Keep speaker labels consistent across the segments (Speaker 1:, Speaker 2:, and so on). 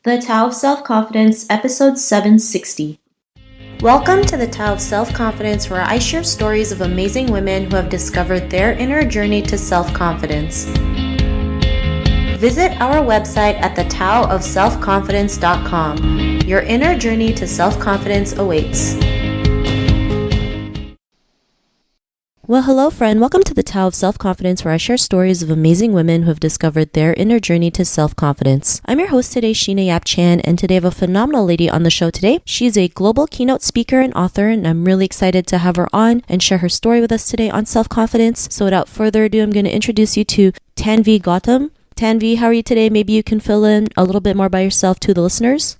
Speaker 1: The Tao of Self-Confidence, episode 760. Welcome to the Tao of Self-Confidence, where I share stories of amazing women who have discovered their inner journey to self-confidence. Visit our website at thetaoofselfconfidence.com. Your inner journey to self-confidence awaits. Well, hello, friend. Welcome to the Tao of Self-Confidence, where I share stories of amazing women who have discovered their inner journey to self-confidence. I'm your host today, Sheena Yap Chan, and today I have a phenomenal lady on the show today. She's a global keynote speaker and author, and I'm really excited to have her on and share her story with us today on self-confidence. So without further ado, I'm going to introduce you to Tanvi Gautam. Tanvi, how are you today? Maybe you can fill in a little bit more by yourself to the listeners.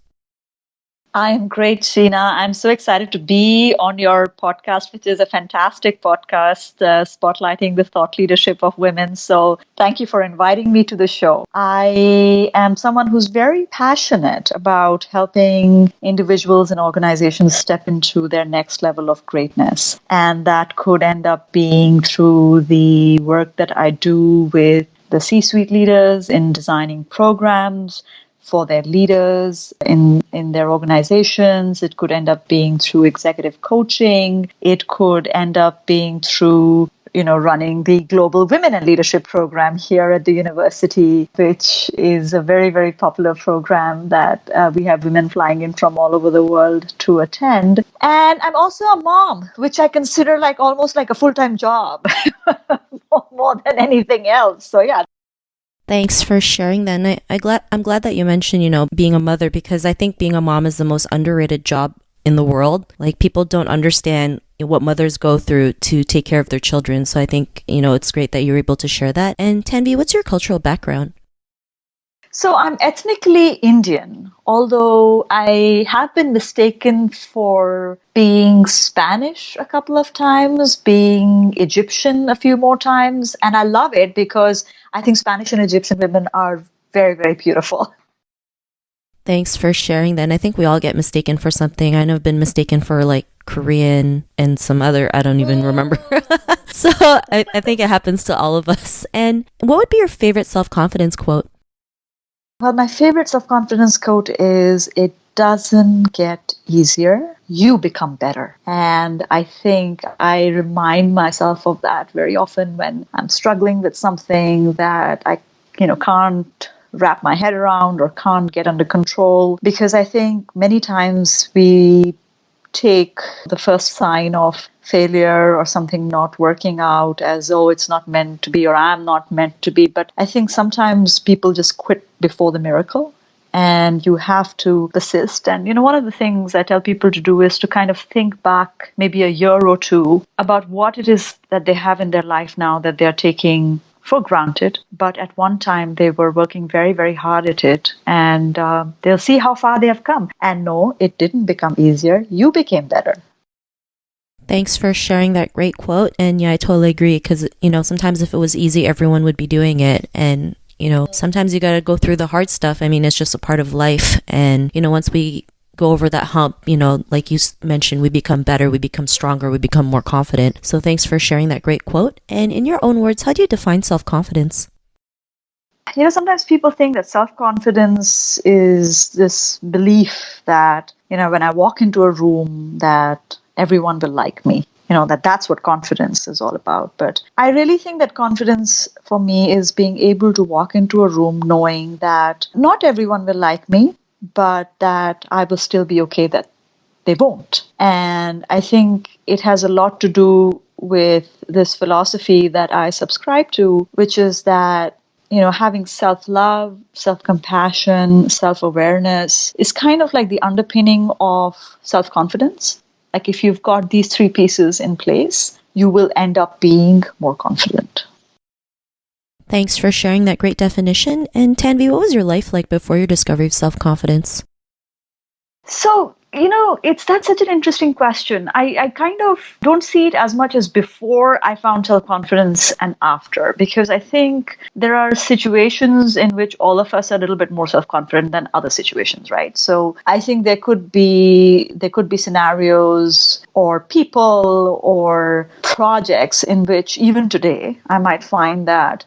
Speaker 2: I'm great, Sheena. I'm so excited to be on your podcast, which is a fantastic podcast spotlighting the thought leadership of women. So thank you for inviting me to the show. I am someone who's very passionate about helping individuals and organizations step into their next level of greatness. And that could end up being through the work that I do with the C-suite leaders in designing programs for their leaders in their organizations. It could end up being through executive coaching. It could end up being through, running the Global Women in Leadership program here at the university, which is a very, very popular program that we have women flying in from all over the world to attend. And I'm also a mom, which I consider almost like a full-time job more than anything else. So yeah.
Speaker 1: Thanks for sharing that. And I'm glad that you mentioned, being a mother, because I think being a mom is the most underrated job in the world. Like, people don't understand what mothers go through to take care of their children. So I think, it's great that you're able to share that. And Tanvi, what's your cultural background?
Speaker 2: So I'm ethnically Indian, although I have been mistaken for being Spanish a couple of times, being Egyptian a few more times. And I love it because I think Spanish and Egyptian women are very, very beautiful.
Speaker 1: Thanks for sharing that. And I think we all get mistaken for something. I know I've been mistaken for Korean and some other, I don't even remember. So I think it happens to all of us. And what would be your favorite self-confidence quote?
Speaker 2: Well, my favorite self-confidence quote is, "It doesn't get easier, you become better." And I think I remind myself of that very often when I'm struggling with something that I, can't wrap my head around or can't get under control. Because I think many times we take the first sign of failure or something not working out as, oh, it's not meant to be, or I'm not meant to be. But I think sometimes people just quit before the miracle, and you have to persist. And, one of the things I tell people to do is to kind of think back maybe a year or two about what it is that they have in their life now that they're taking for granted, but at one time they were working very, very hard at it, and they'll see how far they have come. And no, it didn't become easier. You became better.
Speaker 1: Thanks for sharing that great quote. And yeah, I totally agree, because, sometimes if it was easy, everyone would be doing it. And, sometimes you got to go through the hard stuff. I mean, it's just a part of life. And, once we go over that hump, like you mentioned, we become better, we become stronger, we become more confident. So thanks for sharing that great quote. And in your own words, how do you define self-confidence?
Speaker 2: Sometimes people think that self-confidence is this belief that, when I walk into a room, that everyone will like me, that's what confidence is all about. But I really think that confidence for me is being able to walk into a room knowing that not everyone will like me, but that I will still be okay that they won't. And I think it has a lot to do with this philosophy that I subscribe to, which is that, having self-love, self-compassion, self-awareness is kind of like the underpinning of self-confidence. Like, if you've got these three pieces in place, you will end up being more confident.
Speaker 1: Thanks for sharing that great definition. And Tanvi, what was your life like before your discovery of self-confidence?
Speaker 2: So, that's such an interesting question. I kind of don't see it as much as before I found self-confidence and after, because I think there are situations in which all of us are a little bit more self-confident than other situations, right? So I think there could be scenarios or people or projects in which even today I might find that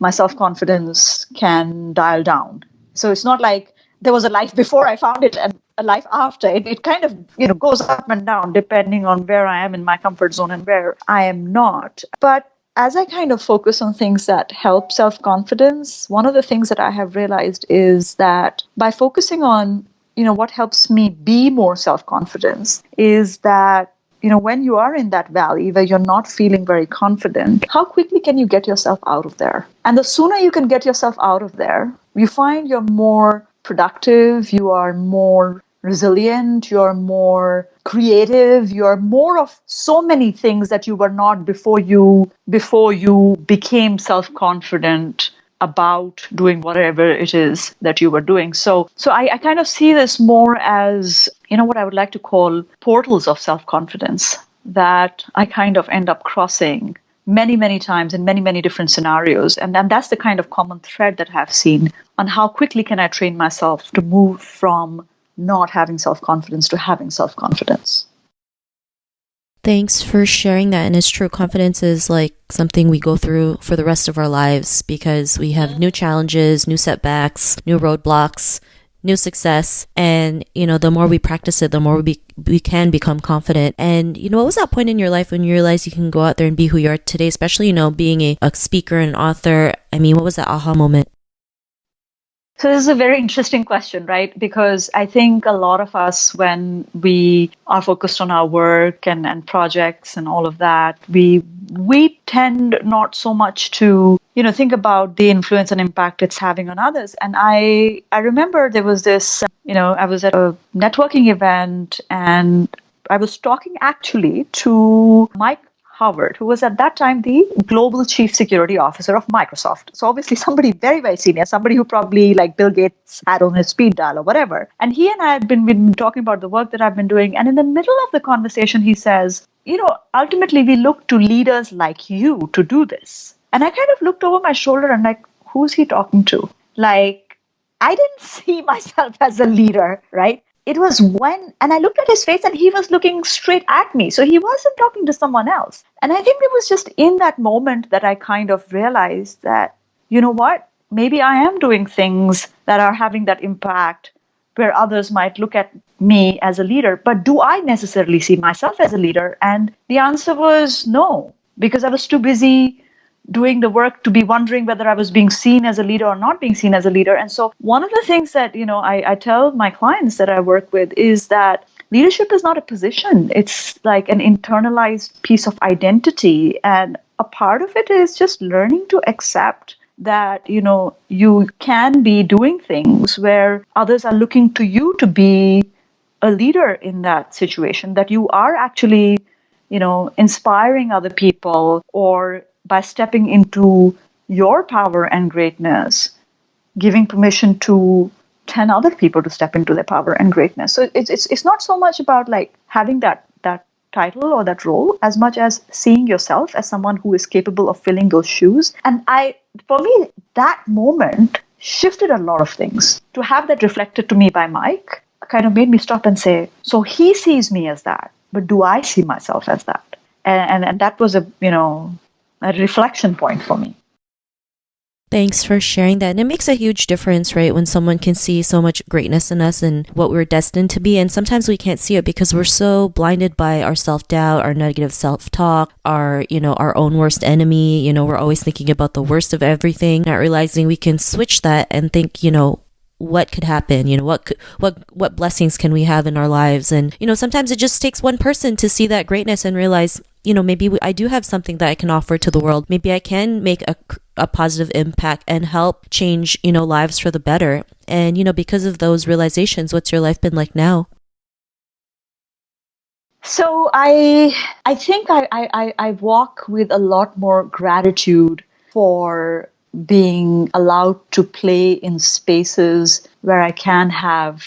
Speaker 2: my self-confidence can dial down. So it's not like there was a life before I found it and a life after. It kind of, goes up and down depending on where I am in my comfort zone and where I am not. But as I kind of focus on things that help self-confidence, one of the things that I have realized is that by focusing on, what helps me be more self-confident is that, when you are in that valley where you're not feeling very confident, how quickly can you get yourself out of there? And the sooner you can get yourself out of there, you find you're more productive, you are more resilient, you're more creative, you're more of so many things that you were not before you became self-confident about doing whatever it is that you were doing. So I kind of see this more as, what I would like to call portals of self-confidence that I kind of end up crossing many, many times in many, many different scenarios. And that's the kind of common thread that I've seen on how quickly can I train myself to move from not having self-confidence to having self-confidence.
Speaker 1: Thanks for sharing that. And it's true, confidence is like something we go through for the rest of our lives because we have new challenges, new setbacks, new roadblocks, new success. And, the more we practice it, the more we can become confident. And, what was that point in your life when you realized you can go out there and be who you are today, especially, being a speaker and author? I mean, what was that aha moment?
Speaker 2: So this is a very interesting question, right? Because I think a lot of us, when we are focused on our work and projects and all of that, we tend not so much to, think about the influence and impact it's having on others. And I remember there was this, I was at a networking event and I was talking actually to Mike Howard, who was at that time the global chief security officer of Microsoft. So obviously somebody very, very senior, somebody who probably like Bill Gates had on his speed dial or whatever. And he and I had been talking about the work that I've been doing. And in the middle of the conversation, he says, ultimately we look to leaders like you to do this. And I kind of looked over my shoulder and like, who's he talking to? Like, I didn't see myself as a leader, right? It was and I looked at his face and he was looking straight at me. So he wasn't talking to someone else. And I think it was just in that moment that I kind of realized that, you know what, maybe I am doing things that are having that impact where others might look at me as a leader. But do I necessarily see myself as a leader? And the answer was no, because I was too busy doing the work to be wondering whether I was being seen as a leader or not being seen as a leader. And so one of the things that, I tell my clients that I work with is that leadership is not a position. It's like an internalized piece of identity. And a part of it is just learning to accept that, you can be doing things where others are looking to you to be a leader in that situation, that you are actually, inspiring other people, or by stepping into your power and greatness, giving permission to 10 other people to step into their power and greatness. So it's not so much about like having that title or that role as much as seeing yourself as someone who is capable of filling those shoes. And for me, that moment shifted a lot of things. To have that reflected to me by Mike kind of made me stop and say, so he sees me as that, but do I see myself as that? And that was a reflection point for me.
Speaker 1: Thanks for sharing that. And it makes a huge difference, right? When someone can see so much greatness in us and what we're destined to be. And sometimes we can't see it because we're so blinded by our self-doubt, our negative self-talk, our own worst enemy. We're always thinking about the worst of everything, not realizing we can switch that and think, what could happen? What blessings can we have in our lives? And, sometimes it just takes one person to see that greatness and realize, maybe I do have something that I can offer to the world. Maybe I can make a positive impact and help change, lives for the better. And, because of those realizations, what's your life been like now?
Speaker 2: So I think I walk with a lot more gratitude for being allowed to play in spaces where I can have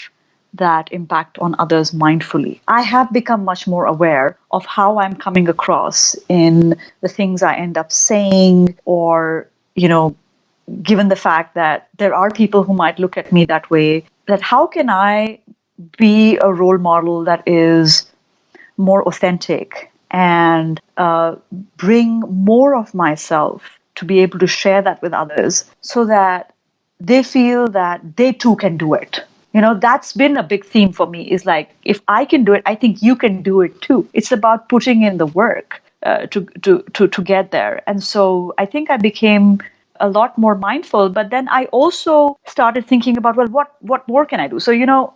Speaker 2: that impact on others mindfully. I have become much more aware of how I'm coming across in the things I end up saying, or, given the fact that there are people who might look at me that way, that how can I be a role model that is more authentic and bring more of myself to be able to share that with others so that they feel that they too can do it. That's been a big theme for me, is like, if I can do it, I think you can do it too. It's about putting in the work to get there. And so I think I became a lot more mindful. But then I also started thinking about, well, what more can I do? So,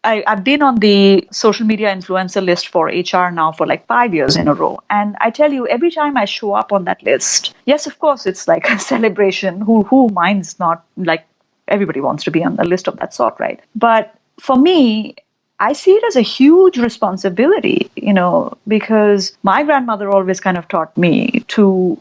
Speaker 2: I've been on the social media influencer list for HR now for like 5 years in a row. And I tell you, every time I show up on that list, yes, of course, it's like a celebration. Who minds not, like, everybody wants to be on a list of that sort, right? But for me, I see it as a huge responsibility, because my grandmother always kind of taught me, to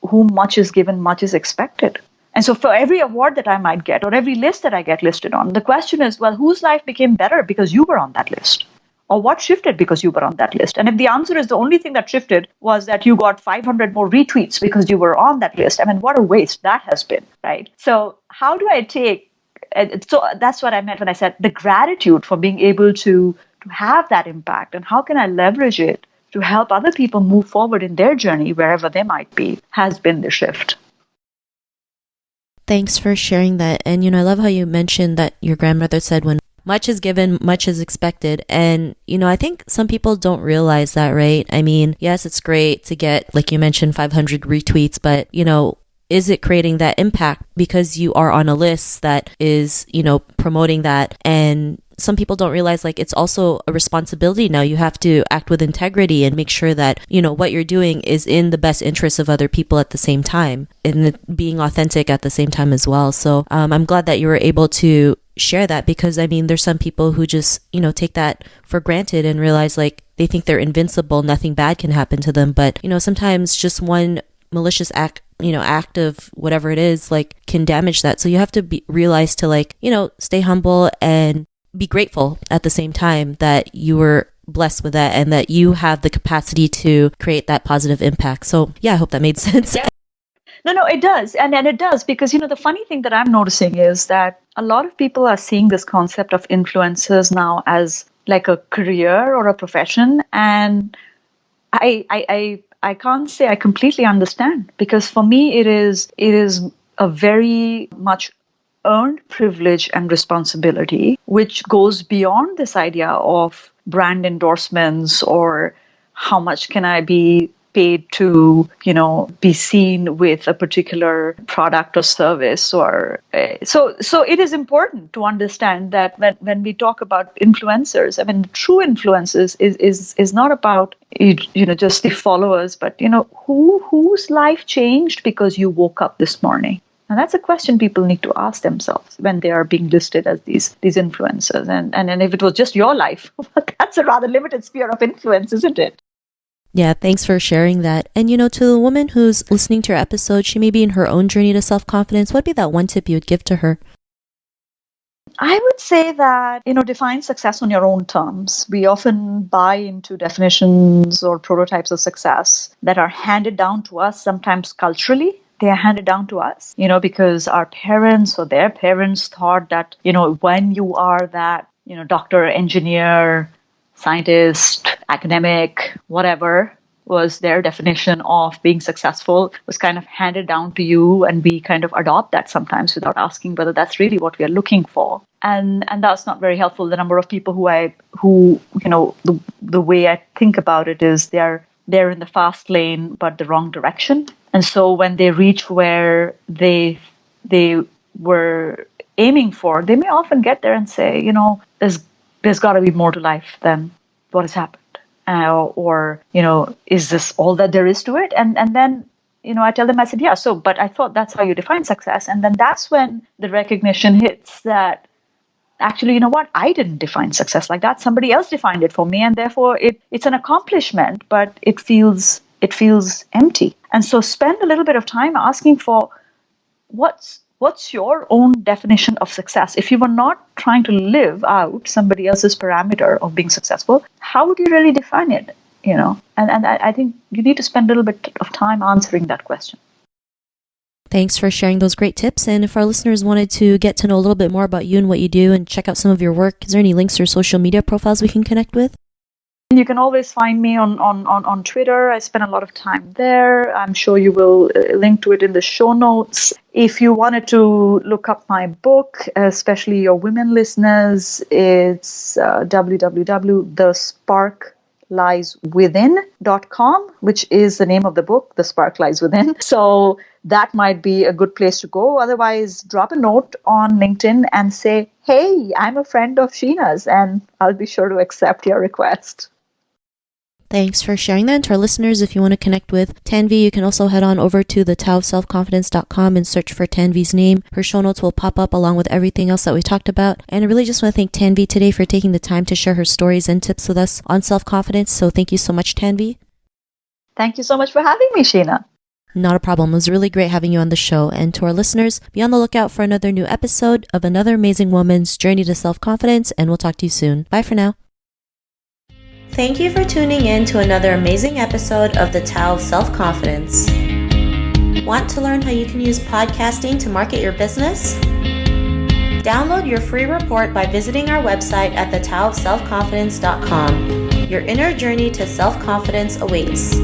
Speaker 2: whom much is given, much is expected. And so for every award that I might get, or every list that I get listed on, the question is, well, whose life became better because you were on that list? Or what shifted because you were on that list? And if the answer is the only thing that shifted was that you got 500 more retweets because you were on that list, I mean, what a waste that has been, right? So how do I take, so that's what I meant when I said the gratitude for being able to have that impact, and how can I leverage it to help other people move forward in their journey, wherever they might be, has been the shift.
Speaker 1: Thanks for sharing that. And, I love how you mentioned that your grandmother said, when much is given, much is expected. And, I think some people don't realize that, right? I mean, yes, it's great to get, like you mentioned, 500 retweets, but, is it creating that impact because you are on a list that is, promoting that? And some people don't realize, like, it's also a responsibility now. You have to act with integrity and make sure that, what you're doing is in the best interest of other people at the same time, and being authentic at the same time as well. So I'm glad that you were able to share that, because I mean, there's some people who just, take that for granted and realize, like, they think they're invincible, nothing bad can happen to them. But, sometimes just one malicious act of whatever it is, like, can damage that. So you have to realize to, like, stay humble and be grateful at the same time that you were blessed with that, and that you have the capacity to create that positive impact. So yeah, I hope that made sense.
Speaker 2: Yeah. No, it does. And it does, because, the funny thing that I'm noticing is that a lot of people are seeing this concept of influencers now as like a career or a profession. And I can't say I completely understand, because for me, it is a very much earned privilege and responsibility, which goes beyond this idea of brand endorsements, or how much can I be paid to, be seen with a particular product or service. Or so it is important to understand that when we talk about influencers, I mean, true influences is not about, just the followers, but, whose life changed because you woke up this morning. And that's a question people need to ask themselves when they are being listed as these influencers. And if it was just your life, that's a rather limited sphere of influence, isn't it?
Speaker 1: Yeah, thanks for sharing that. And, to the woman who's listening to your episode, she may be in her own journey to self-confidence. What'd be that one tip you would give to her?
Speaker 2: I would say that, define success on your own terms. We often buy into definitions or prototypes of success that are handed down to us, sometimes culturally. They are handed down to us, because our parents or their parents thought that, when you are that, doctor, engineer, scientist, academic, whatever was their definition of being successful, was kind of handed down to you, and we kind of adopt that sometimes without asking whether that's really what we are looking for. And that's not very helpful. The number of people the way I think about it is they're in the fast lane, but the wrong direction. And so when they reach where they were aiming for, they may often get there and say, there's got to be more to life than what has happened. Or, is this all that there is to it? And then, I tell them, I said, yeah, but I thought that's how you define success. And then that's when the recognition hits that, actually, you know what? I didn't define success like that. Somebody else defined it for me. And therefore, it's an accomplishment, but it feels empty. And so spend a little bit of time asking for what's your own definition of success. If you were not trying to live out somebody else's parameter of being successful, how would you really define it? And I think you need to spend a little bit of time answering that question.
Speaker 1: Thanks for sharing those great tips. And if our listeners wanted to get to know a little bit more about you and what you do and check out some of your work, is there any links or social media profiles we can connect with?
Speaker 2: You can always find me on Twitter. I spend a lot of time there. I'm sure you will link to it in the show notes. If you wanted to look up my book, especially your women listeners, it's www.thesparklieswithin.com, which is the name of the book, The Spark Lies Within. So that might be a good place to go. Otherwise, drop a note on LinkedIn and say, hey, I'm a friend of Sheena's, and I'll be sure to accept your request.
Speaker 1: Thanks for sharing that. And to our listeners, if you want to connect with Tanvi, you can also head on over to thetaoofselfconfidence.com and search for Tanvi's name. Her show notes will pop up along with everything else that we talked about. And I really just want to thank Tanvi today for taking the time to share her stories and tips with us on self-confidence. So thank you so much, Tanvi.
Speaker 2: Thank you so much for having me, Sheena.
Speaker 1: Not a problem. It was really great having you on the show. And to our listeners, be on the lookout for another new episode of another amazing woman's journey to self-confidence. And we'll talk to you soon. Bye for now. Thank you for tuning in to another amazing episode of the Tao of Self-Confidence. Want to learn how you can use podcasting to market your business? Download your free report by visiting our website at thetaoofselfconfidence.com. Your inner journey to self-confidence awaits.